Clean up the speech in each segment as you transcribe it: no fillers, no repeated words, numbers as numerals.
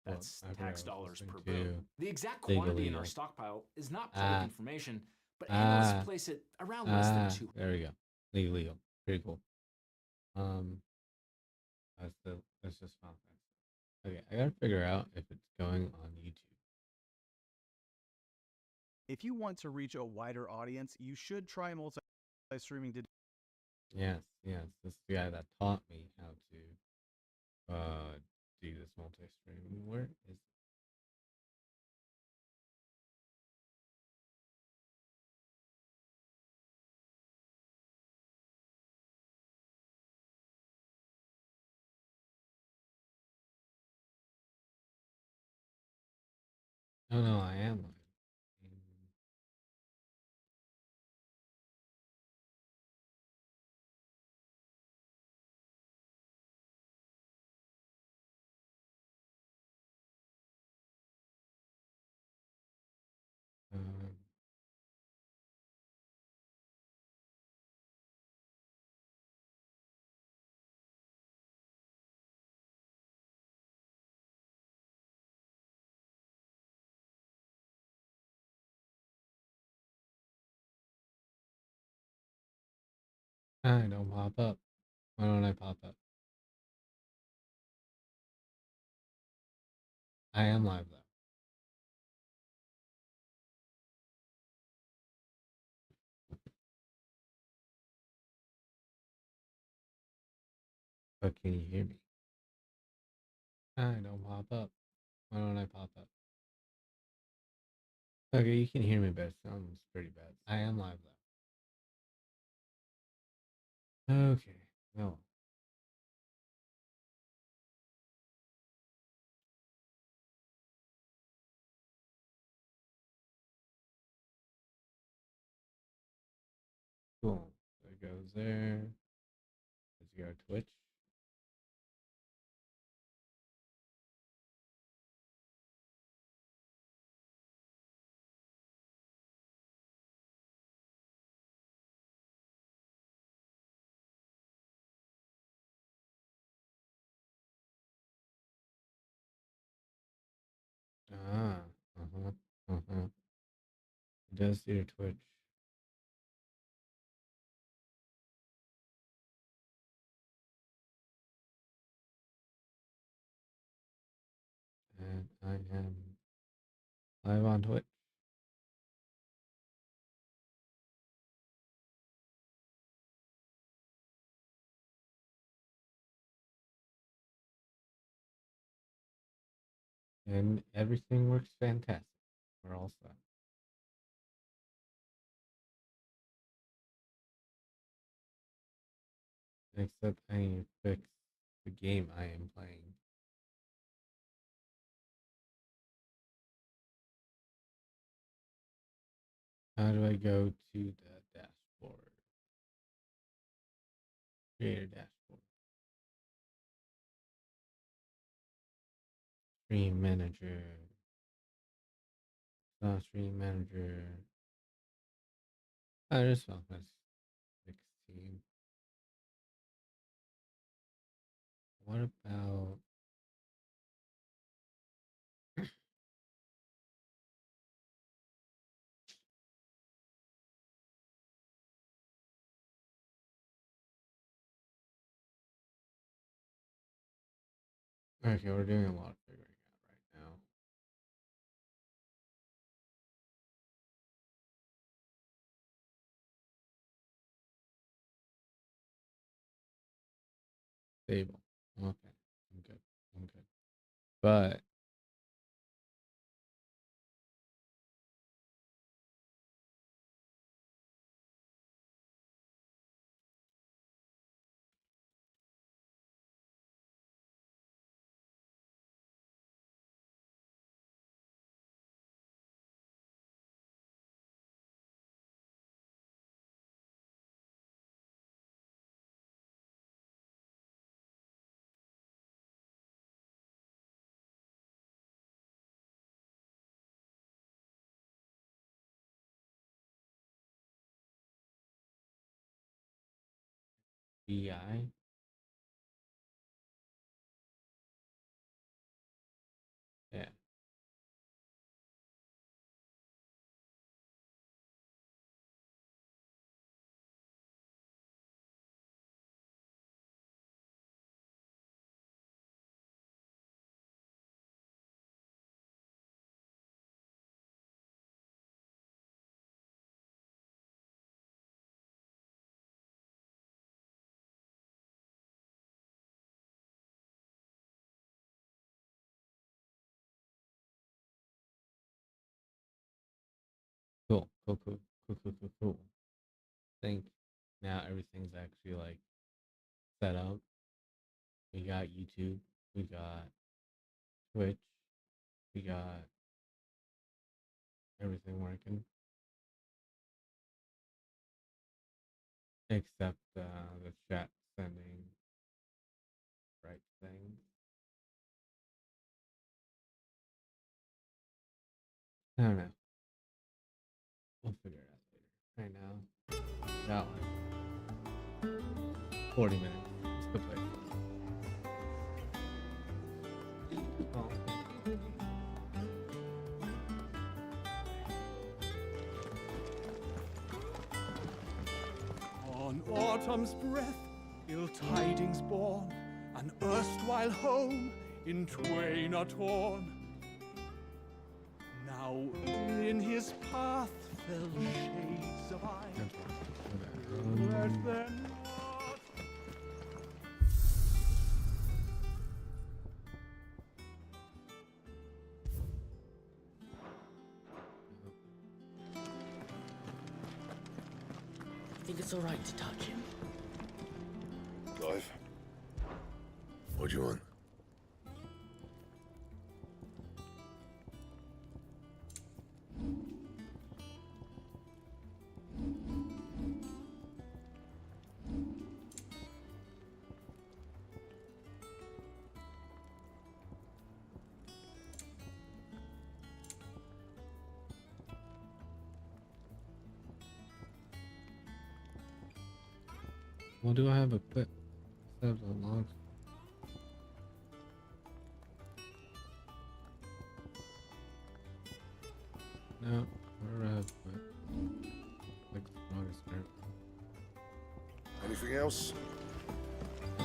Well, That's I forgot tax I was dollars listening per boat. to The exact Big quantity in our Illegal. stockpile is not public Ah, information, but analysts ah, place it around less than 2. there we go. Big Illegal. Pretty cool. Um, that's just fun. Okay, I gotta figure out if it's going on YouTube. If you want to reach a wider audience, you should try multi-streaming to Yes, yes. This is the guy that taught me how to do this multi-stream. Where is Oh no, I am live. Um, I don't pop up. Why don't I pop up? I am live though. But can you hear me? I don't pop up. Why don't I pop up? Okay, you can hear me, but it sounds pretty bad. I am live though. Okay. No. Cool. So it goes there. Let's go to Twitch. Ah. Uh-huh. Uh-huh. It does see your Twitch. And I am live on Twitch. And everything works fantastic. We're all set. Except I need to fix the game I am playing. How do I go to the dashboard? Create a dashboard. Stream manager. Stream manager. I just found my 16. What about okay, we're doing a lot of figuring out right now. Stable. Okay. I'm good. I'm good. But BI. Cool, cool, cool, cool, cool, cool. I think now everything's actually like set up. We got YouTube, we got Twitch, we got everything working. Except the chat sending right things. I don't know. We'll figure it out later. Right now, got like 40 minutes. Let's go play. Oh. On autumn's breath, ill tidings born, an erstwhile home in twain are torn. Now in his path fell shades of ice. Let them not. Think it's all right to touch him? Clive? What do you want? Well, do I have a clip? Set up the logs. No, I don't have a clip. Like the longest part. Anything else? No.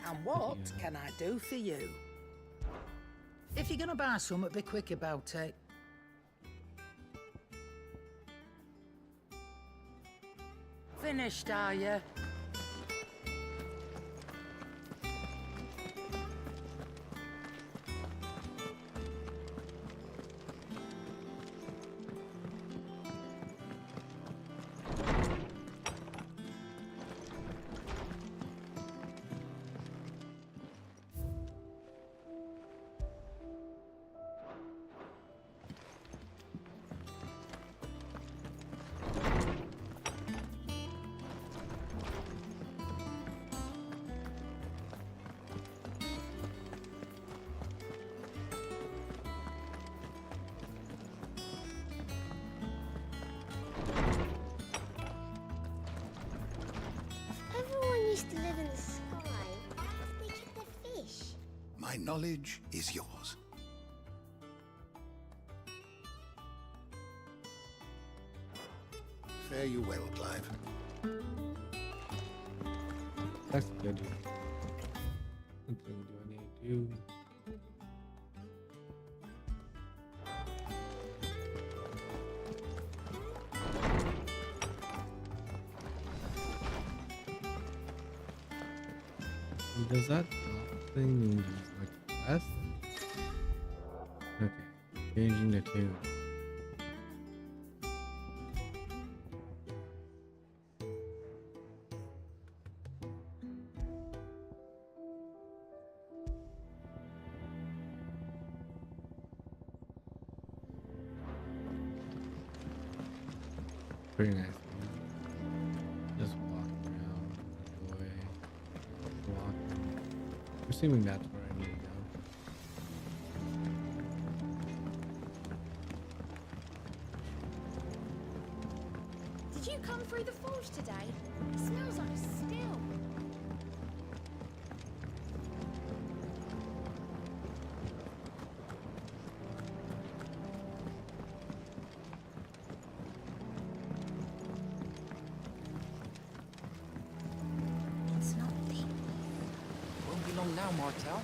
And what can I do for you? If you're gonna buy something, be quick about it. Finished, are you? Everyone used to live in the sky. They keep their fish. My knowledge is yours. Fare you well, Clive. That's good. Something do I need to do? Does that thing mean just like S? Okay, changing the two. Pretty nice. Just walk around, enjoy, walk. I'm assuming that's where I need to go. Did you come through the forge today? It smells like a still. It's not deep. Won't be long now, Martel.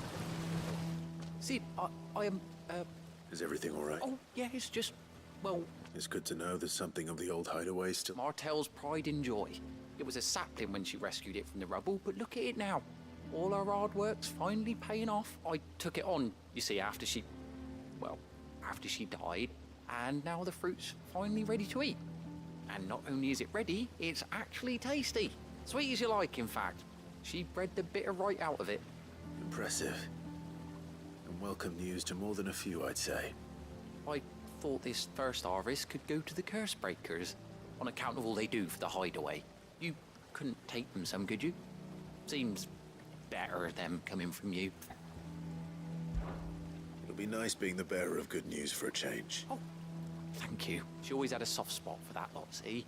See, I am. Is everything all right? Oh, yeah, it's just. Well, It's good to know there's something of the old hideaway still. Martel's pride and joy. It was a sapling when she rescued it from the rubble, but look at it now. All our hard work's finally paying off. I took it on, you see, after she died, and now the fruit's finally ready to eat. And not only is it ready, it's actually tasty. Sweet as you like, in fact. She bred the bitter right out of it. Impressive. And welcome news to more than a few, I'd say. I thought this first harvest could go to the curse breakers, on account of all they do for the hideaway. You couldn't take them some, could you? Seems better them coming from you. It'll be nice being the bearer of good news for a change. Oh, thank you. She always had a soft spot for that lot, see?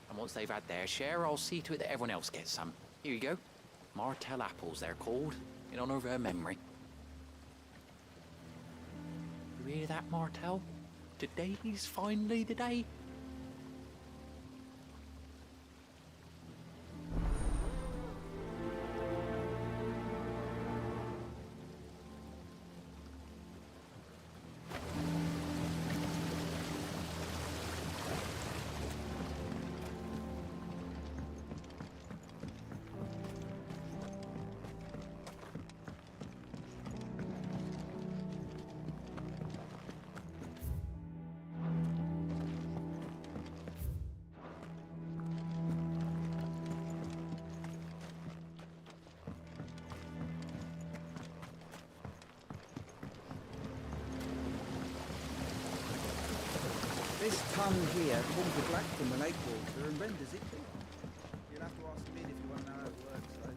And once they've had their share, I'll see to it that everyone else gets some. Here you go. Martell apples, they're called, in honor of her memory. You hear that, Martell? Today's finally the day. This tongue here pulls the black from the lake water and renders it clear. You'll have to ask Mid if you want to know how it works, though.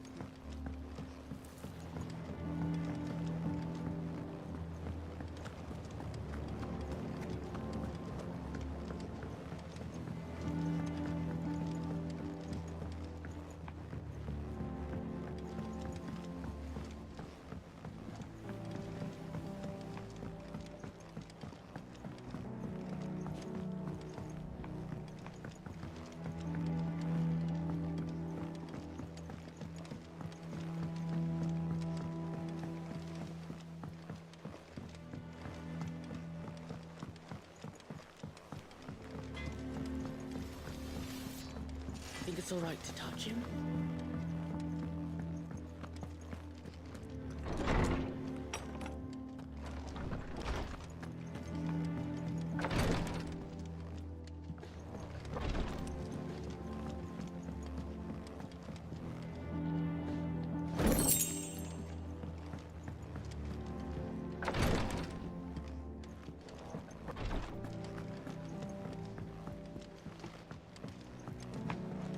Think it's all right to touch him?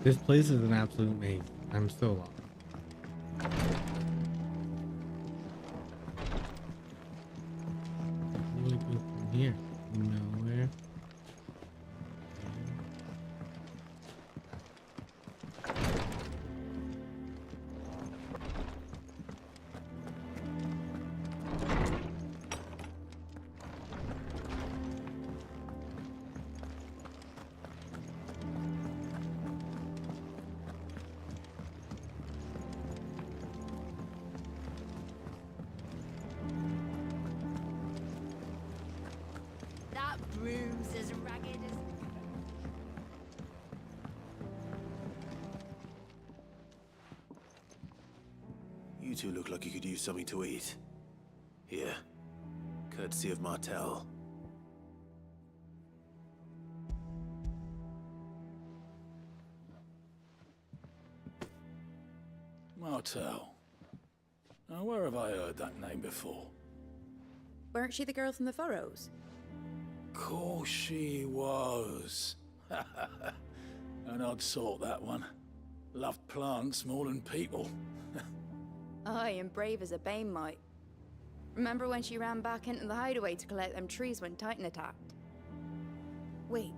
This place is an absolute maze. I'm so lost. Where do we go from here? Nowhere. That broom's as ragged as... You two look like you could use something to eat. Here. Courtesy of Martell. Martell. Now, where have I heard that name before? Weren't she the girl from the Furrows? Course she was. An odd sort, that one. Loved plants more than people. Aye, and brave as a bane might. Remember when she ran back into the hideaway to collect them trees when Titan attacked? Wait,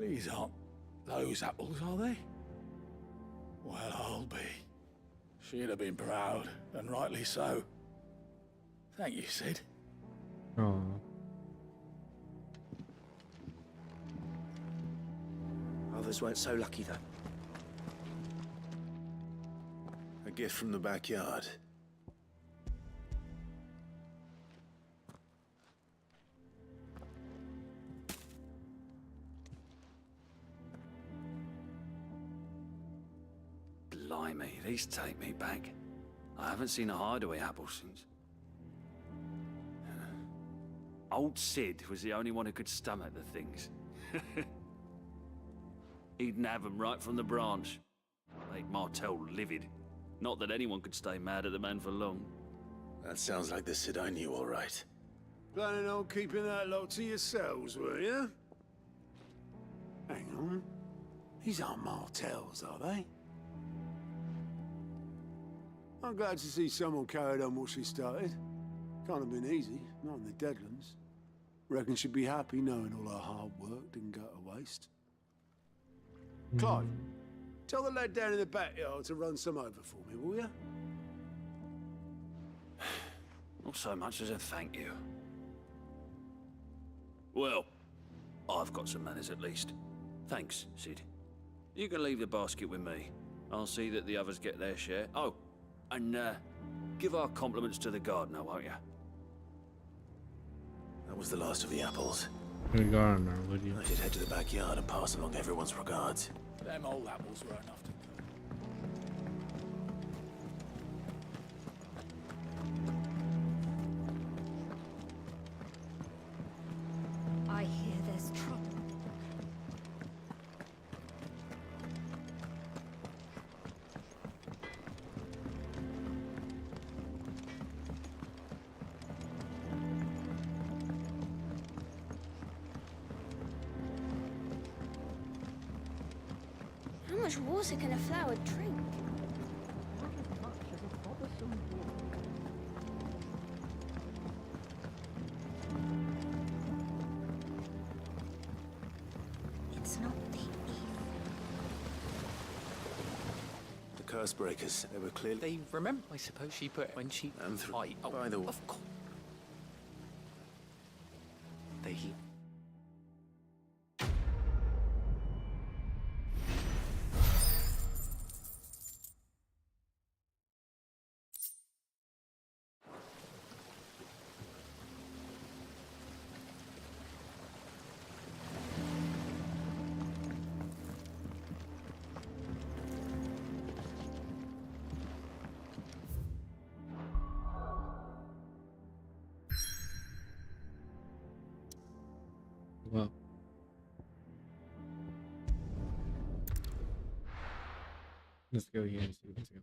These aren't those apples, are they? Well, I'll be. She'd have been proud, and rightly so. Thank you, Sid. Oh, Others weren't so lucky, though. A gift from the backyard. Blimey, these take me back. I haven't seen a hideaway apple since. Old Sid was the only one who could stomach the things. He'd nab them right from the branch. Made Martell livid. Not that anyone could stay mad at the man for long. That sounds like the Sid I knew, all right. Planning on keeping that lot to yourselves, were you? Hang on. These aren't Martells, are they? I'm glad to see someone carried on what she started. Can't have been easy, not in the Deadlands. Reckon she'd be happy knowing all her hard work didn't go to waste. Clive, tell the lad down in the backyard to run some over for me, will you? Not so much as a thank you. Well, I've got some manners at least. Thanks, Sid. You can leave the basket with me. I'll see that the others get their share. Oh, and give our compliments to the gardener, won't you? That was the last of the apples. The gardener, would you? I should head to the backyard and pass along everyone's regards. Them old apples were enough to I hear there's trouble. How much water can a flower drink? It's not the The Curse Breakers, they were clearly... They remember, I suppose, she put when she... And through... Oh, by the way... of course. They... Well, let's go here and see what's going on.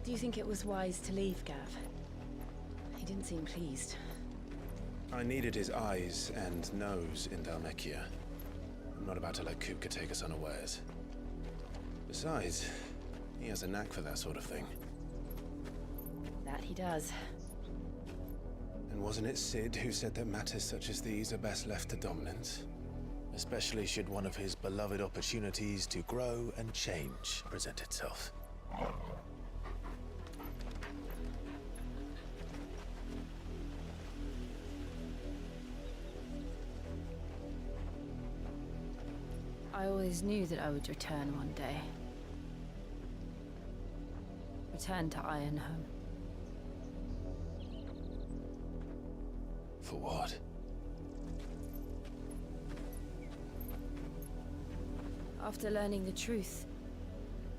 Do you think it was wise to leave, Gav? He didn't seem pleased. I needed his eyes and nose in Dhalmekia. I'm not about to let Kupka take us unawares. Besides, he has a knack for that sort of thing. That he does. And wasn't it Sid who said that matters such as these are best left to dominance? Especially should one of his beloved opportunities to grow and change present itself. I always knew that I would return one day. Return to Ironhome. For what? After learning the truth,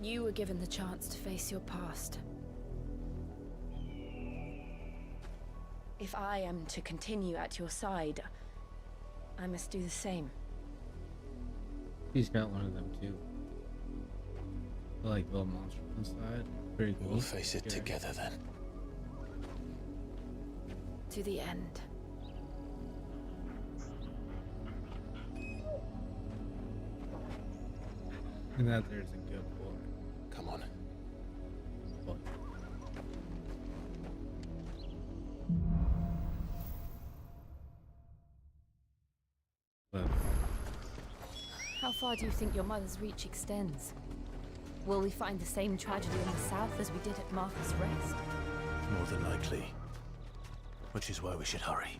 you were given the chance to face your past. If I am to continue at your side, I must do the same. He's got one of them too. I like the little monster inside. Pretty cool. We'll face it together then. To the end. And that there's a good boy. Come on. What? But How far do you think your mother's reach extends? Will we find the same tragedy in the south as we did at Martha's Rest? More than likely. Which is why we should hurry.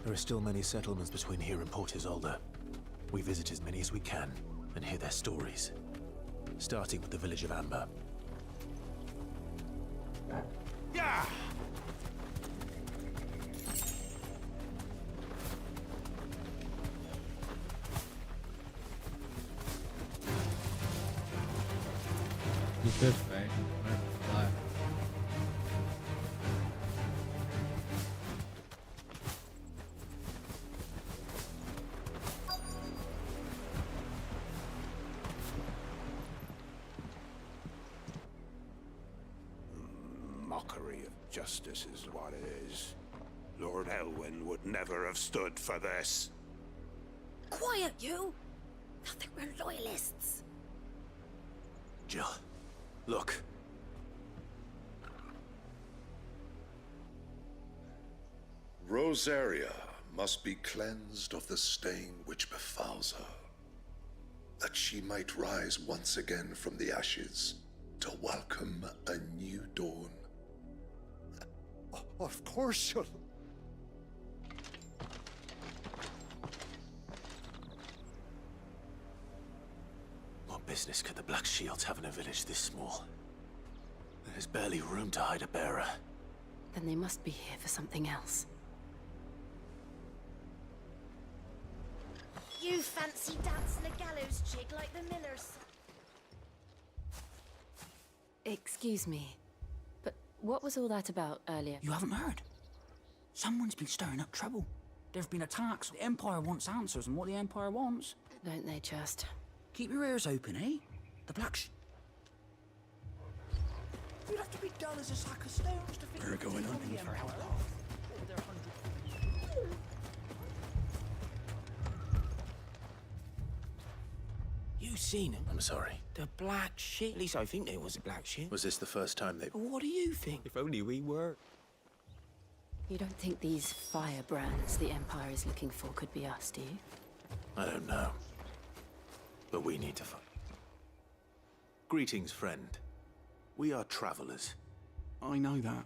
There are still many settlements between here and Port Isolde. We visit as many as we can and hear their stories. Starting with the village of Amber. Yeah! this way. Where's the flag? Mockery of justice is what it is. Lord Elwyn would never have stood for this. Quiet, you! Nothing, we're loyalists. Jill, look. Rosaria must be cleansed of the stain which befouls her, that she might rise once again from the ashes to welcome a new dawn. Of course you'll... What business could the Black Shields have in a village this small? There's barely room to hide a bearer. Then they must be here for something else. You fancy dancing a gallows jig like the millers? Excuse me, but what was all that about earlier? You haven't heard? Someone's been stirring up trouble. There've been attacks. The Empire wants answers, and what the Empire wants... Don't they just? Keep your ears open, eh? The Black You'd have to be dull as a sack of stones to figure... We're going hunting for help. You seen him? I'm sorry. The Black Ship. At least I think there was a Black Ship. Was this the first time they... What do you think? If only we were. You don't think these firebrands the Empire is looking for could be us, do you? I don't know. But we need to find... Greetings, friend. We are travelers. I know that.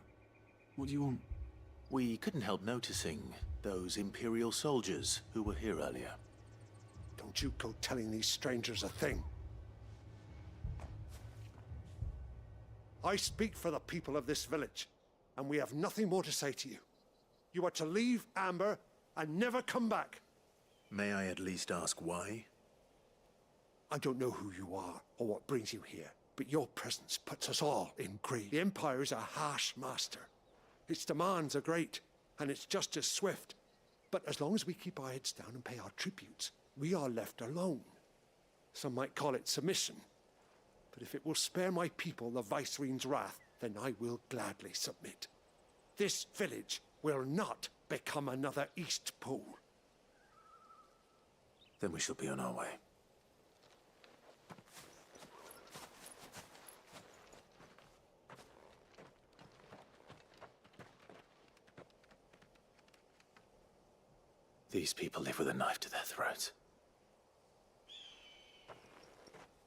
What do you want? We couldn't help noticing those Imperial soldiers who were here earlier. Don't you go telling these strangers a thing. I speak for the people of this village, and we have nothing more to say to you. You are to leave Amber and never come back. May I at least ask why? I don't know who you are or what brings you here, but your presence puts us all in grief. The Empire is a harsh master. Its demands are great, and its justice swift. But as long as we keep our heads down and pay our tributes, we are left alone. Some might call it submission. But if it will spare my people the Viceroy's wrath, then I will gladly submit. This village will not become another Eastpool. Then we shall be on our way. These people live with a knife to their throats.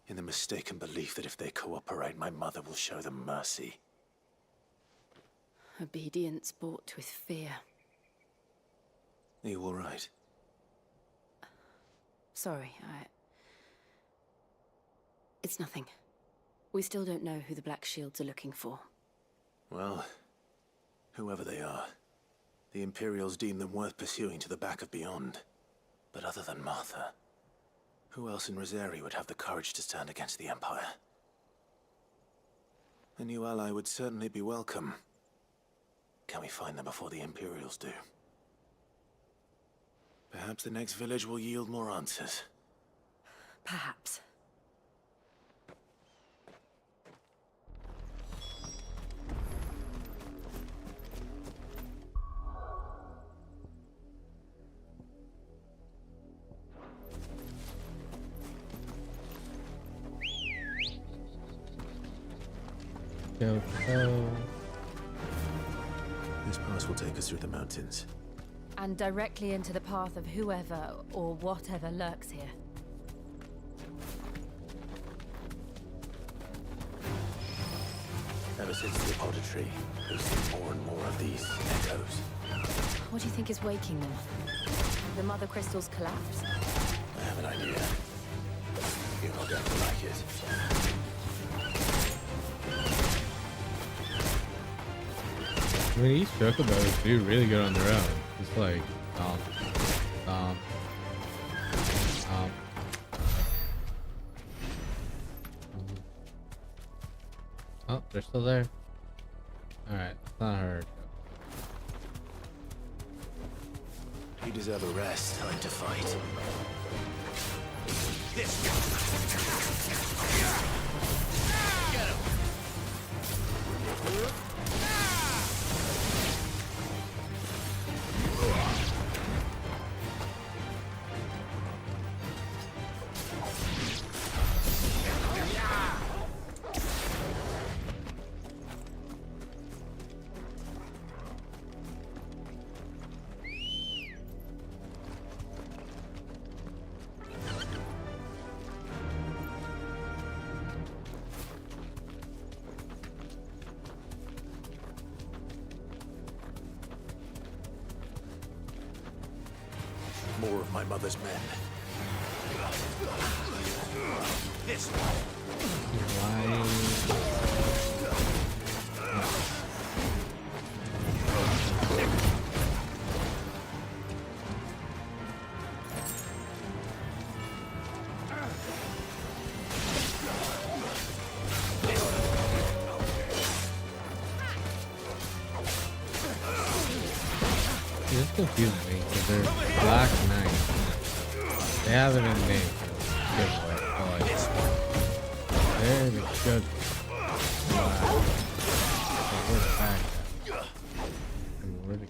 In the mistaken belief that if they cooperate, my mother will show them mercy. Obedience bought with fear. Are you all right? Sorry, It's nothing. We still don't know who the Black Shields are looking for. Well, whoever they are, the Imperials deem them worth pursuing to the back of beyond. But other than Martha, who else in Rosaria would have the courage to stand against the Empire? A new ally would certainly be welcome. Can we find them before the Imperials do? Perhaps the next village will yield more answers. Perhaps. This pass will take us through the mountains. And directly into the path of whoever or whatever lurks here. Ever since the auditory, we've seen more and more of these echoes. What do you think is waking them? The Mother Crystal's collapse? I have an idea. You're not going to like it. I mean, these chocobos do really good on their own. It's like, Oh, they're still there. Alright, it's not her. You deserve a rest. Time to fight. More of my mother's men. This This confuses me because they're Black Knights. They have it in name. Good boy. They're the good. Where's the back? Where's the...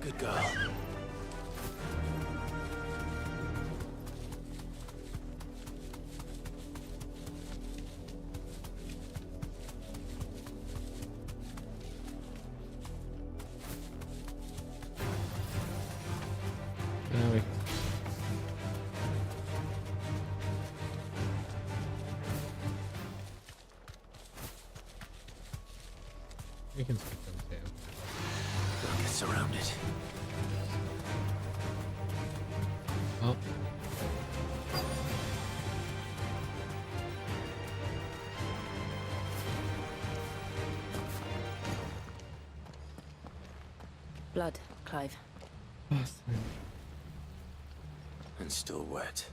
good girl. We can skip them too. We'll get surrounded. Oh. Blood, Clive. And still wet.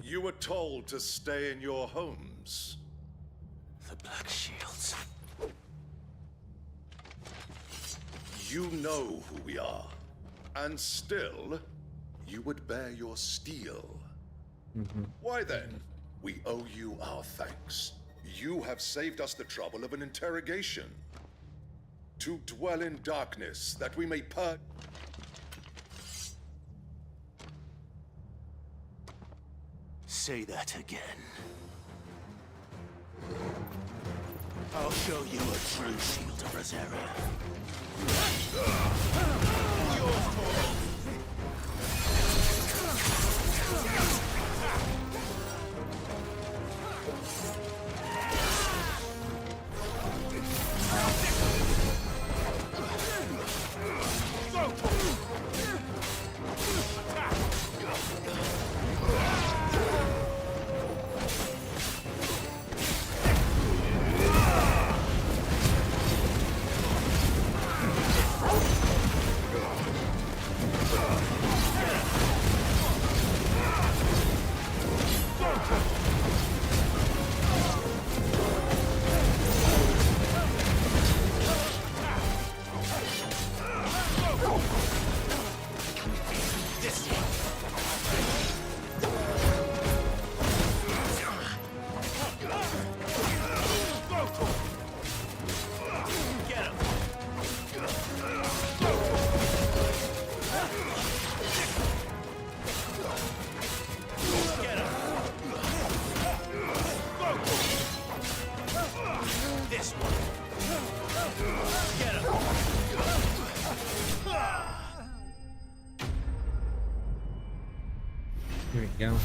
You were told to stay in your homes. The Black Shields. You know who we are. And still, you would bear your steel. Why then? We owe you our thanks. You have saved us the trouble of an interrogation. To dwell in darkness, that we may purge. Say that again. I'll show you a true shield of Rosaria. Here we go.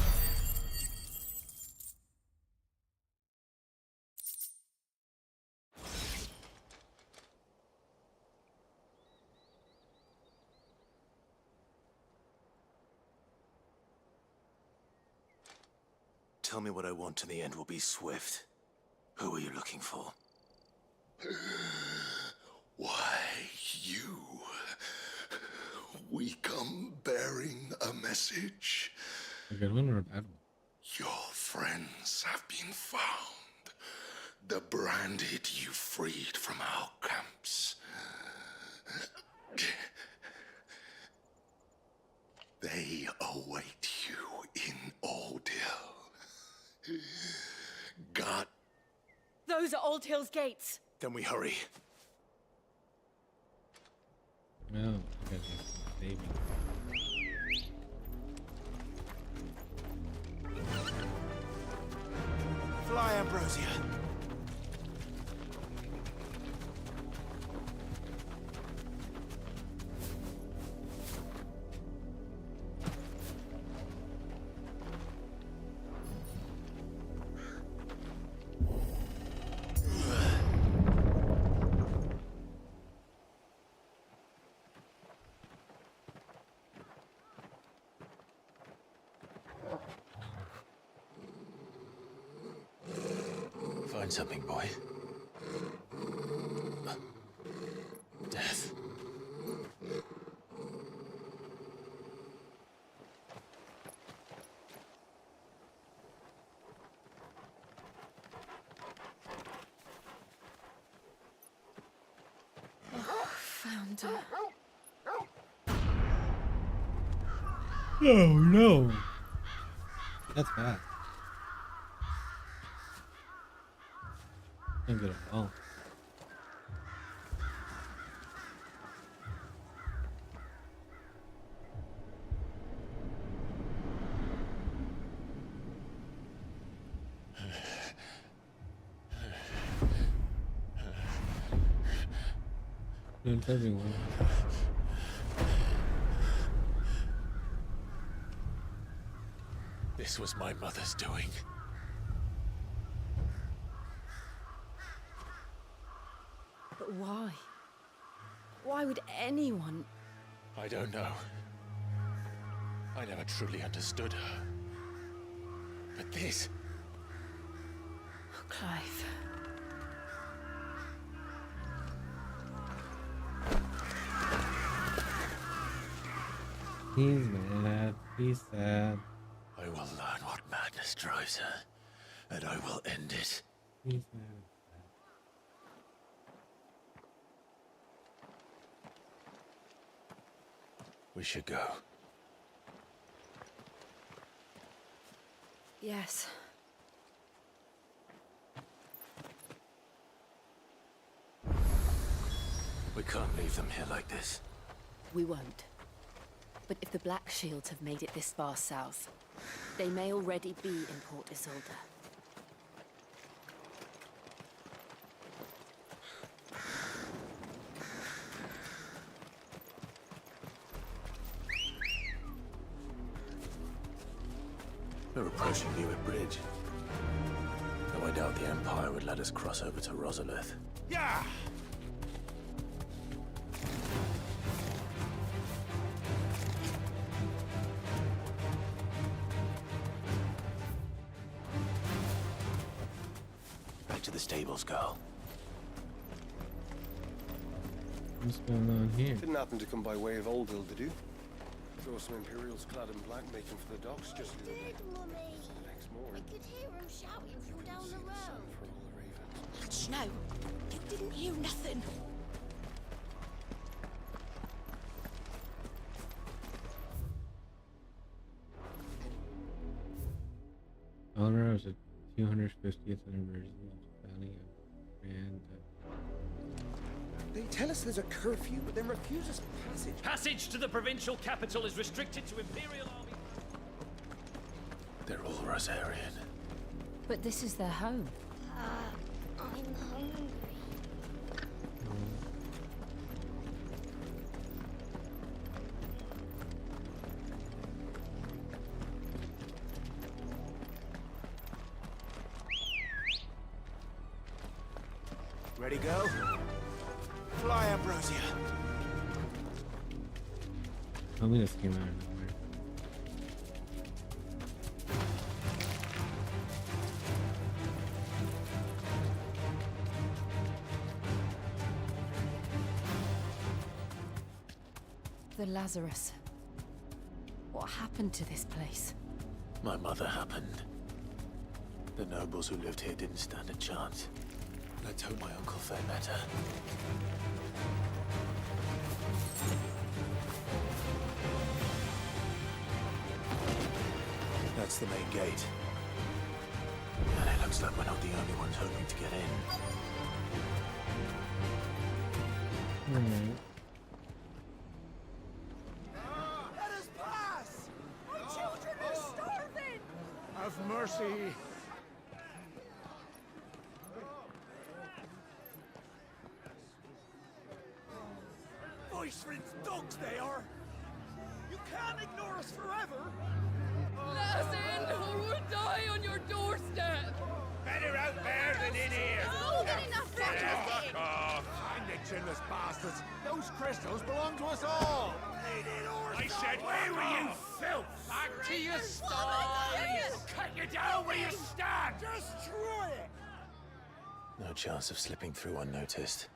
tell me what I want and the end will be swift. Who are you looking for? Why, you. We come bearing a message. A good one or a bad one? Your friends have been found. The branded you freed from our camps. They await you in Aldil. God. Those are Old Hill's gates. Then we hurry. No, I got baby. Fly, Ambrosia. Find something, boy. Death. Found her. Oh no. That's bad. Not good at all. It's everyone. This was my mother's doing. But why? Why would anyone? I don't know. I never truly understood her. But this... Oh, Clive. He's mad. He's sad. I will learn what madness drives her, and I will end it. He's mad. We should go. Yes. We can't leave them here like this. We won't. But if the Black Shields have made it this far south, they may already be in Port Isolde. We're approaching Newick Bridge. Though I doubt the Empire would let us cross over to Rosalith. Yeah! Back to the stables, girl. What's going on here? Didn't happen to come by way of Oldville, did you? Saw some Imperials clad in black making for the docks just the other day. Mummy. Next I morning. could hear him shouting from down the road. For all the ravens. Snow, you didn't hear nothing. Eleanor was the 250th anniversary of the founding of Grand. They tell us there's a curfew, but then refuse us passage. Passage to the provincial capital is restricted to Imperial Army. They're all Rosarian. But this is their home. I'm hungry. Ready, go? Fly, Ambrosia. Tell me this came out of nowhere. Lazarus. What happened to this place? My mother happened. The nobles who lived here didn't stand a chance. Let's hope my uncle fared better. That's the main gate. And it looks like we're not the only ones hoping to get in. Alright. Let us pass! My children are starving! Have mercy! Voice-rinsed dogs they are! You can't ignore us forever! Let us in, or we'll die on your doorstep! Better out there than in here! More than enough for Fuck off! Find the chinless bastards! Those crystals belong to us all! I said, where were you, filth? Back to your sties! Cut you down where you stand! Destroy it! No chance of slipping through unnoticed.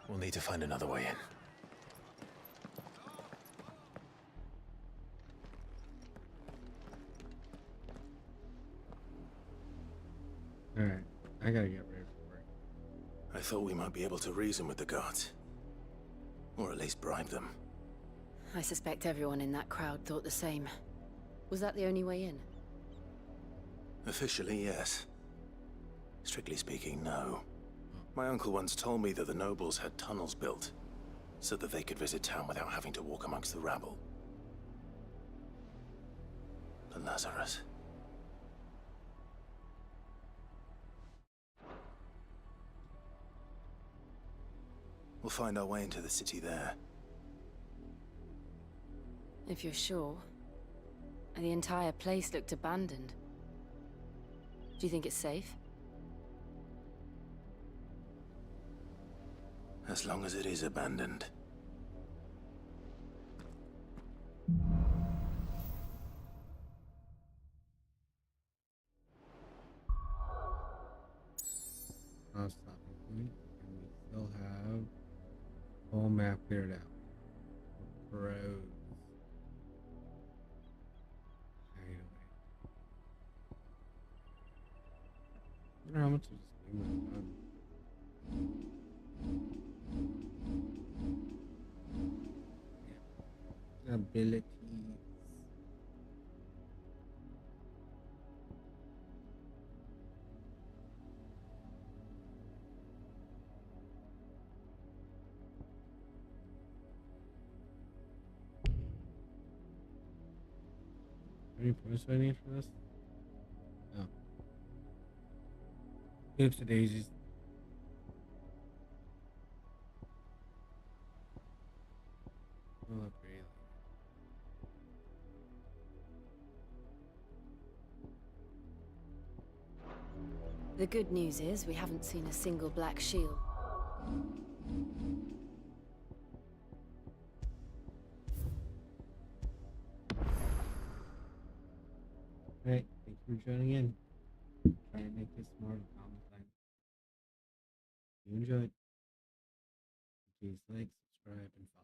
We'll need to find another way in. Alright, I gotta get ready for work. I thought we might be able to reason with the guards. Or at least bribe them. I suspect everyone in that crowd thought the same. Was that the only way in? Officially, yes. Strictly speaking, no. My uncle once told me that the nobles had tunnels built, so that they could visit town without having to walk amongst the rabble. The Lazarus. We'll find our way into the city there. If you're sure. The entire place looked abandoned. Do you think it's safe? As long as it is abandoned. I'll stop and we still have whole map cleared out. Pros. Hideaway. I wonder how much of this game I've done. Yeah. Abilities. How many points do I need for this? No. Oops, the daisies. Look really. The good news is we haven't seen a single black shield. Alright, thank you for joining in. Try and make this more of a common thing. If you enjoyed, please like, subscribe, and follow.